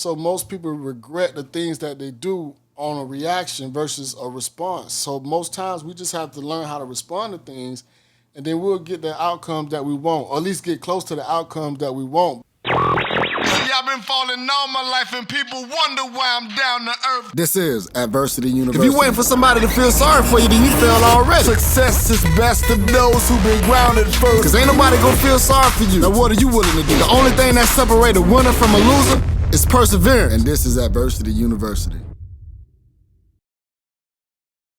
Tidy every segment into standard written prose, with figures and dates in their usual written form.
So most people regret the things that they do on a reaction versus a response. So most times we just have to learn how to respond to things, and then we'll get the outcomes that we want, or at least get close to the outcomes that we want. See, I've been falling all my life and people wonder why I'm down to earth. This is Adversity University. If you waiting for somebody to feel sorry for you, then you failed already. Success is best to those who've been grounded first. Cause ain't nobody gonna feel sorry for you. Now what are you willing to do? The only thing that separates a winner from a loser is perseverance. And this is Adversity University.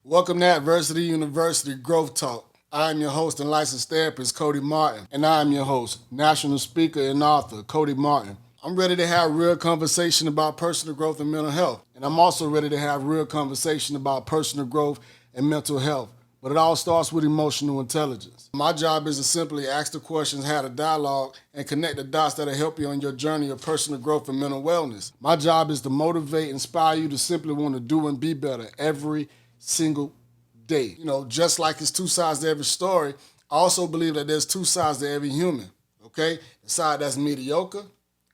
Welcome to Adversity University Growth Talk. I am your host and licensed therapist, Coty Martin. And I am your host, national speaker and author, Coty Martin. I'm ready to have real conversation about personal growth and mental health. And I'm also ready to have real conversation about personal growth and mental health. But it all starts with emotional intelligence. My job is to simply ask the questions, have a dialogue, and connect the dots that'll help you on your journey of personal growth and mental wellness. My job is to motivate, inspire you to simply want to do and be better every single day. You know, just like it's two sides to every story, I also believe that there's two sides to every human, okay? The side that's mediocre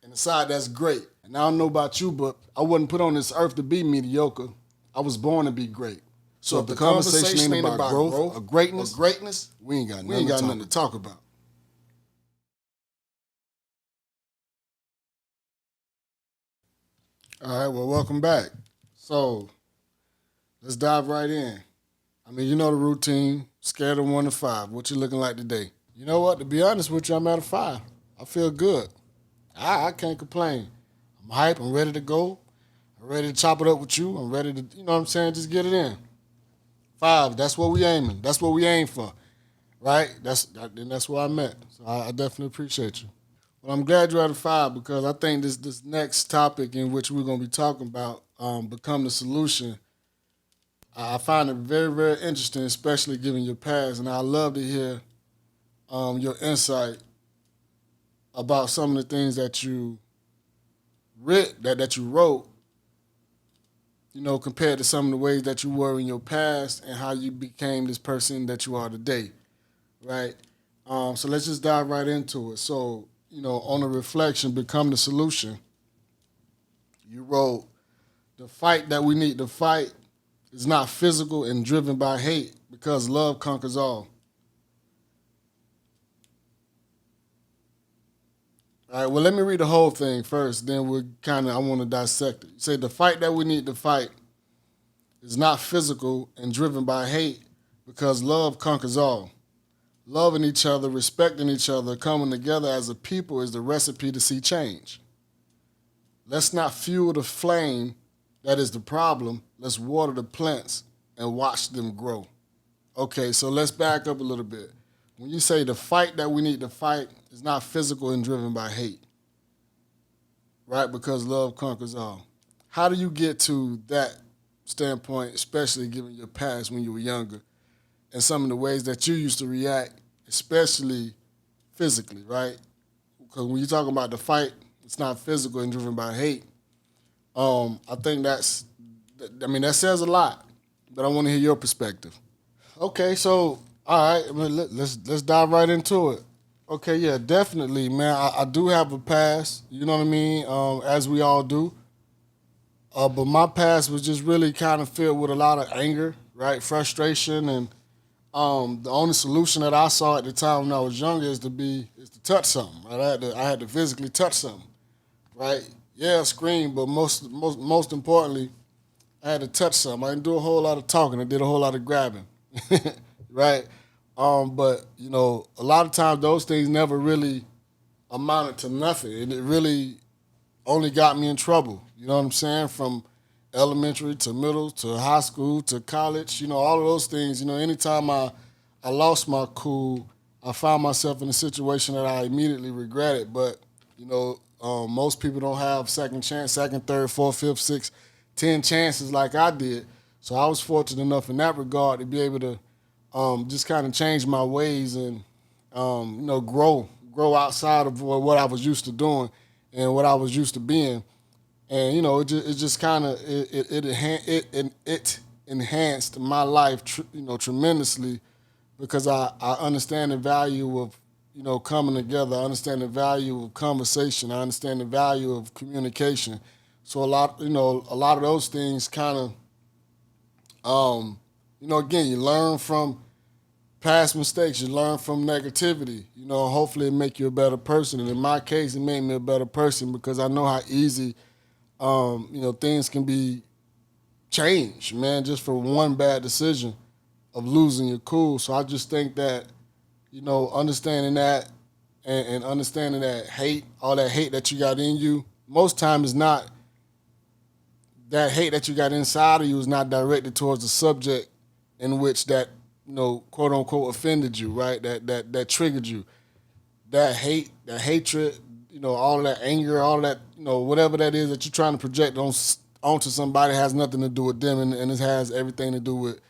and the side that's great. And I don't know about you, but I wasn't put on this earth to be mediocre. I was born to be great. So if the conversation ain't about growth or greatness, we ain't got nothing to talk about. All right, well, welcome back. So let's dive right in. I mean, you know the routine, scared of 1 to 5. What you looking like today? You know what? To be honest with you, I'm at a 5. I feel good. I can't complain. I'm hype. I'm ready to go. I'm ready to chop it up with you. I'm ready to, you know what I'm saying, just get it in. 5, that's what we aiming. That's what we aim for, right? That's where I'm at. So I definitely appreciate you. Well, I'm glad you're at a 5 because I think this next topic in which we're going to be talking about, become the solution, I find it very, very interesting, especially given your past, and I love to hear your insight about some of the things that you wrote, you know, compared to some of the ways that you were in your past and how you became this person that you are today, right? So let's just dive right into it. So, you know, on the reflection, become the solution, you wrote, the fight that we need to fight is not physical and driven by hate because love conquers all. All right, well, let me read the whole thing first, then I want to dissect it. You say the fight that we need to fight is not physical and driven by hate because love conquers all. Loving each other, respecting each other, coming together as a people is the recipe to see change. Let's not fuel the flame that is the problem. Let's water the plants and watch them grow. Okay, so let's back up a little bit. When you say the fight that we need to fight is not physical and driven by hate, right? Because love conquers all. How do you get to that standpoint, especially given your past when you were younger and some of the ways that you used to react, especially physically, right? Because when you're talking about the fight, it's not physical and driven by hate. I think that says a lot, but I want to hear your perspective. Okay, so all right, let's dive right into it. Okay, yeah, definitely, man. I do have a past, you know what I mean, as we all do. But my past was just really kind of filled with a lot of anger, right, frustration, and the only solution that I saw at the time when I was younger is to touch something. Right? I had to physically touch something, right? Yeah, scream, but most importantly, I had to touch something. I didn't do a whole lot of talking. I did a whole lot of grabbing, right? But, you know, a lot of times those things never really amounted to nothing. And it really only got me in trouble. You know what I'm saying? From elementary to middle to high school to college, you know, all of those things. You know, anytime I lost my cool, I found myself in a situation that I immediately regretted. But, you know, most people don't have second chance, second, third, fourth, fifth, sixth, 10 chances like I did. So I was fortunate enough in that regard to be able to just kind of change my ways and, you know, grow outside of what I was used to doing and what I was used to being. And, you know, it just kind of, it enhanced my life, tremendously because I understand the value of, you know, coming together. I understand the value of conversation. I understand the value of communication. So a lot of those things kind of, again, you learn from past mistakes, you learn from negativity. Hopefully it make you a better person. And in my case, it made me a better person because I know how easy, things can be changed, man, just for one bad decision of losing your cool. So I just think that, understanding that and understanding that hate, all that hate that you got in you, most times is not that hate that you got inside of you is not directed towards the subject in which that, quote unquote offended you, right? That triggered you. That hate, that hatred, all of that anger, all of that, whatever that is that you're trying to project onto somebody has nothing to do with them, and it has everything to do with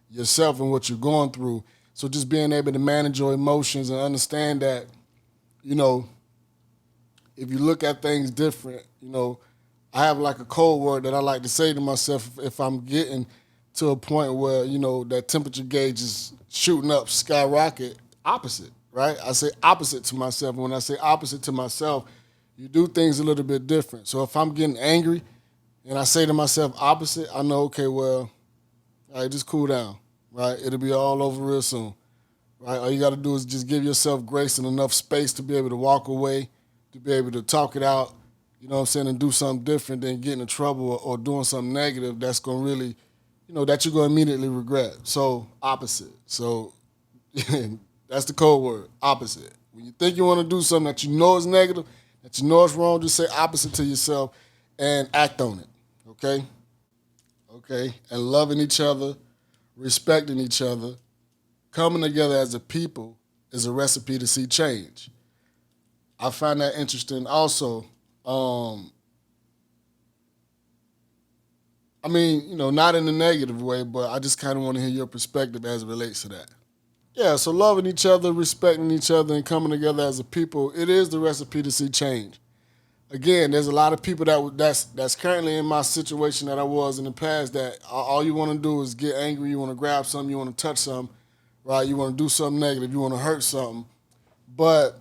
yourself and what you're going through. So just being able to manage your emotions and understand that, if you look at things different, I have like a code word that I like to say to myself if I'm getting to a point where, that temperature gauge is shooting up, skyrocket, opposite, right? I say opposite to myself. And when I say opposite to myself, you do things a little bit different. So if I'm getting angry and I say to myself opposite, I know, okay, well, all right, just cool down, right? It'll be all over real soon, right? All you got to do is just give yourself grace and enough space to be able to walk away, to be able to talk it out, and do something different than getting in trouble or doing something negative that's going to really, that you're going to immediately regret. So opposite. So that's the code word, opposite. When you think you want to do something that you know is negative, that you know is wrong, just say opposite to yourself and act on it, okay? Okay, and loving each other, respecting each other, coming together as a people is a recipe to see change. I find that interesting also. Not in a negative way, but I just kind of want to hear your perspective as it relates to that. Yeah, so loving each other, respecting each other, and coming together as a people, it is the recipe to see change. Again, there's a lot of people that's currently in my situation that I was in the past that all you want to do is get angry, you want to grab something, you want to touch something, right? You want to do something negative, you want to hurt something. But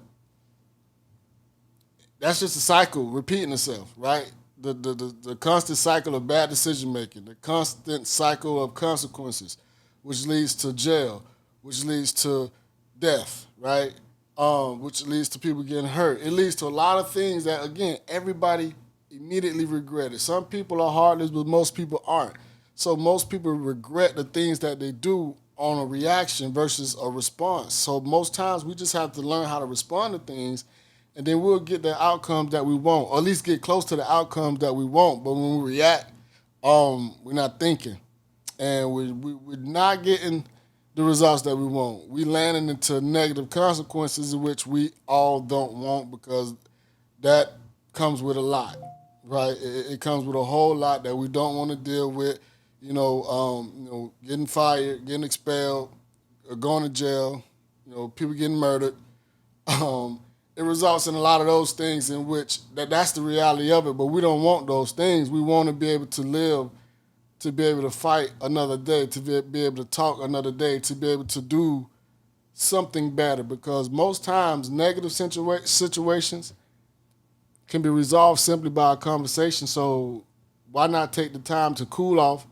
that's just a cycle repeating itself, right? The constant cycle of bad decision making, the constant cycle of consequences, which leads to jail, which leads to death, right? Which leads to people getting hurt. It leads to a lot of things that, again, everybody immediately regretted. Some people are heartless, but most people aren't. So most people regret the things that they do on a reaction versus a response. So most times we just have to learn how to respond to things, and then we'll get the outcomes that we want, or at least get close to the outcomes that we want. But when we react, we're not thinking, and we're not getting the results that we want. We landing into negative consequences in which we all don't want, because that comes with a lot, right? It comes with a whole lot that we don't want to deal with. Getting fired, getting expelled, or going to jail. People getting murdered. It results in a lot of those things in which that's the reality of it. But we don't want those things. We want to be able to live, to be able to fight another day, to be able to talk another day, to be able to do something better. Because most times negative situations can be resolved simply by a conversation. So why not take the time to cool off,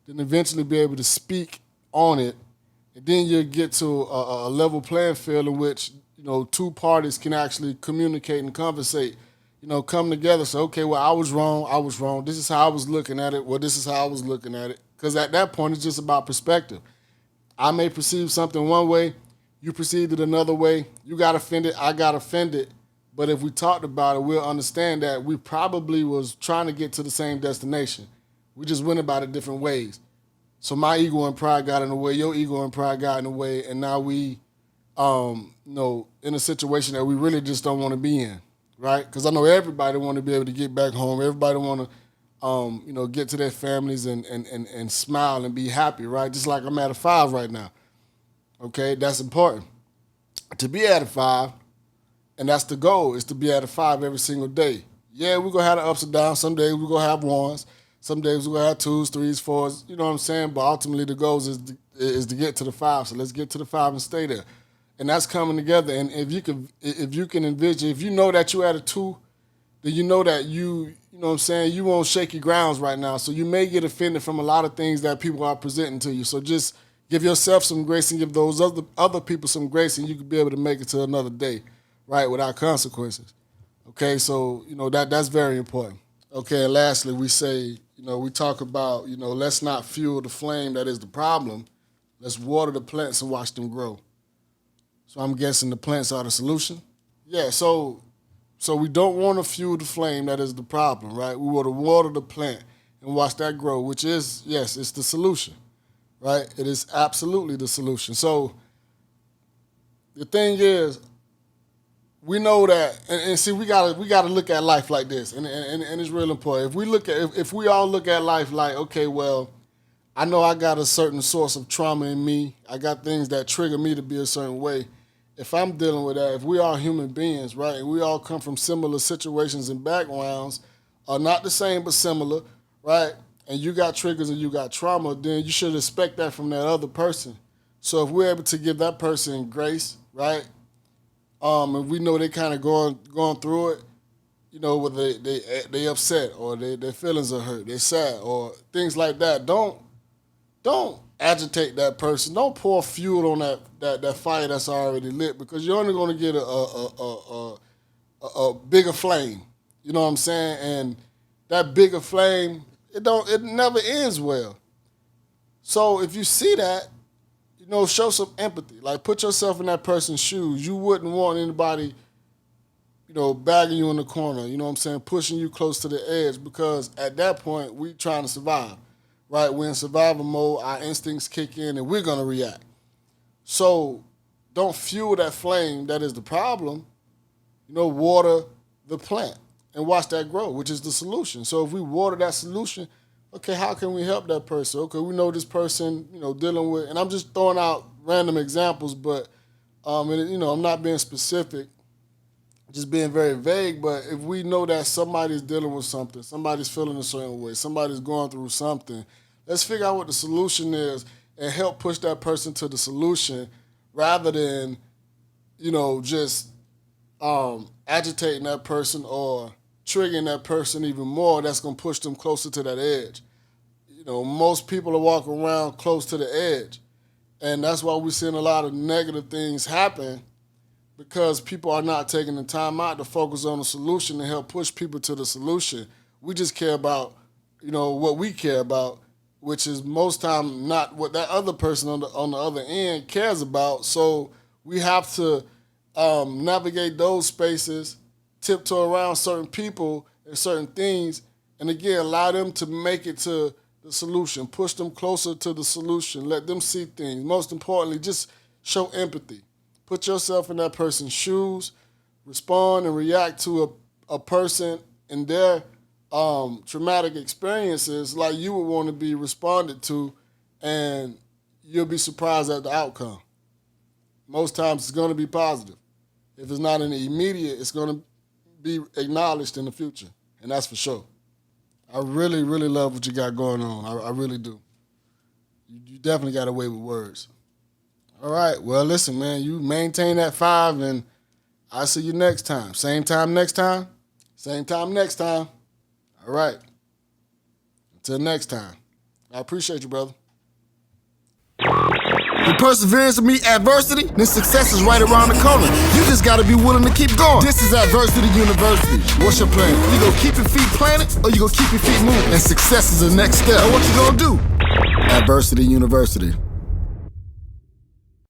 then eventually be able to speak on it, and then you'll get to a level playing field in which two parties can actually communicate and conversate. Come together. So, okay, well, I was wrong. This is how I was looking at it. Well, this is how I was looking at it. Because at that point, it's just about perspective. I may perceive something one way, you perceived it another way. You got offended, I got offended. But if we talked about it, we'll understand that we probably was trying to get to the same destination. We just went about it different ways. So my ego and pride got in the way, your ego and pride got in the way, and now we, in a situation that we really just don't want to be in. Right? Because I know everybody want to be able to get back home. Everybody want to, get to their families and smile and be happy, right? Just like I'm at a 5 right now. Okay, that's important. To be at a 5, and that's the goal, is to be at a 5 every single day. Yeah, we're going to have the ups and downs. Some days we're going to have 1s. Some days we're going to have 2s, 3s, 4s. You know what I'm saying? But ultimately the goal is to get to the 5. So let's get to the 5 and stay there. And that's coming together. And if you can envision, if you know that you're at a 2 then you know that you know what I'm saying, you on shaky grounds right now. So you may get offended from a lot of things that people are presenting to you. So just give yourself some grace and give those other people some grace, and you could be able to make it to another day, right, without consequences. Okay, so, you know, that's very important. Okay, and lastly, we say, you know, we talk about, you know, let's not fuel the flame that is the problem. Let's water the plants and watch them grow. So I'm guessing the plants are the solution? Yeah, so we don't want to fuel the flame that is the problem, right? We want to water the plant and watch that grow, which is, yes, it's the solution, right? It is absolutely the solution. So the thing is, we know that, and see, we gotta look at life like this, and it's real important. If we all look at life like, okay, well, I know I got a certain source of trauma in me. I got things that trigger me to be a certain way. If I'm dealing with that, if we are human beings, right, and we all come from similar situations and backgrounds, not the same but similar, right, and you got triggers and you got trauma, then you should expect that from that other person. So if we're able to give that person grace, right, if we know they kind of going through it, you know, whether they upset or their feelings are hurt, they're sad or things like that, don't agitate that person. Don't pour fuel on that fire that's already lit, because you're only going to get a bigger flame. You know what I'm saying? And that bigger flame, it never ends well. So if you see that, you know, show some empathy. Like, put yourself in that person's shoes. You wouldn't want anybody, you know, bagging you in the corner, you know what I'm saying, pushing you close to the edge, because at that point, we trying to survive, right? We're in survival mode, our instincts kick in, and we're going to react. So don't fuel that flame that is the problem. You know, water the plant and watch that grow, which is the solution. So if we water that solution, okay, how can we help that person? Okay, we know this person, you know, dealing with, and I'm just throwing out random examples, but, you know, I'm not being specific, just being very vague, but if we know that somebody's dealing with something, somebody's feeling a certain way, somebody's going through something, let's figure out what the solution is and help push that person to the solution rather than, you know, just agitating that person or triggering that person even more. That's going to push them closer to that edge. You know, most people are walking around close to the edge, and that's why we're seeing a lot of negative things happen, because people are not taking the time out to focus on the solution and help push people to the solution. We just care about, you know, what we care about, which is most time not what that other person on the other end cares about. So we have to navigate those spaces, tiptoe around certain people and certain things, and again, allow them to make it to the solution, push them closer to the solution, let them see things. Most importantly, just show empathy. Put yourself in that person's shoes, respond and react to a person in their traumatic experiences like you would want to be responded to, and you'll be surprised at the outcome. Most times it's going to be positive. If it's not in the immediate, it's going to be acknowledged in the future, and that's for sure. I really, really love what you got going on. I really do. You definitely got away with words. All right, well, listen, man, you maintain that 5, and I'll see you next time. Same time next time, same time next time. All right. Until next time. I appreciate you, brother. With perseverance to meet adversity, then success is right around the corner. You just gotta be willing to keep going. This is Adversity University. What's your plan? You gonna keep your feet planted, or you gonna keep your feet moving? And success is the next step. Now what you gonna do? Adversity University.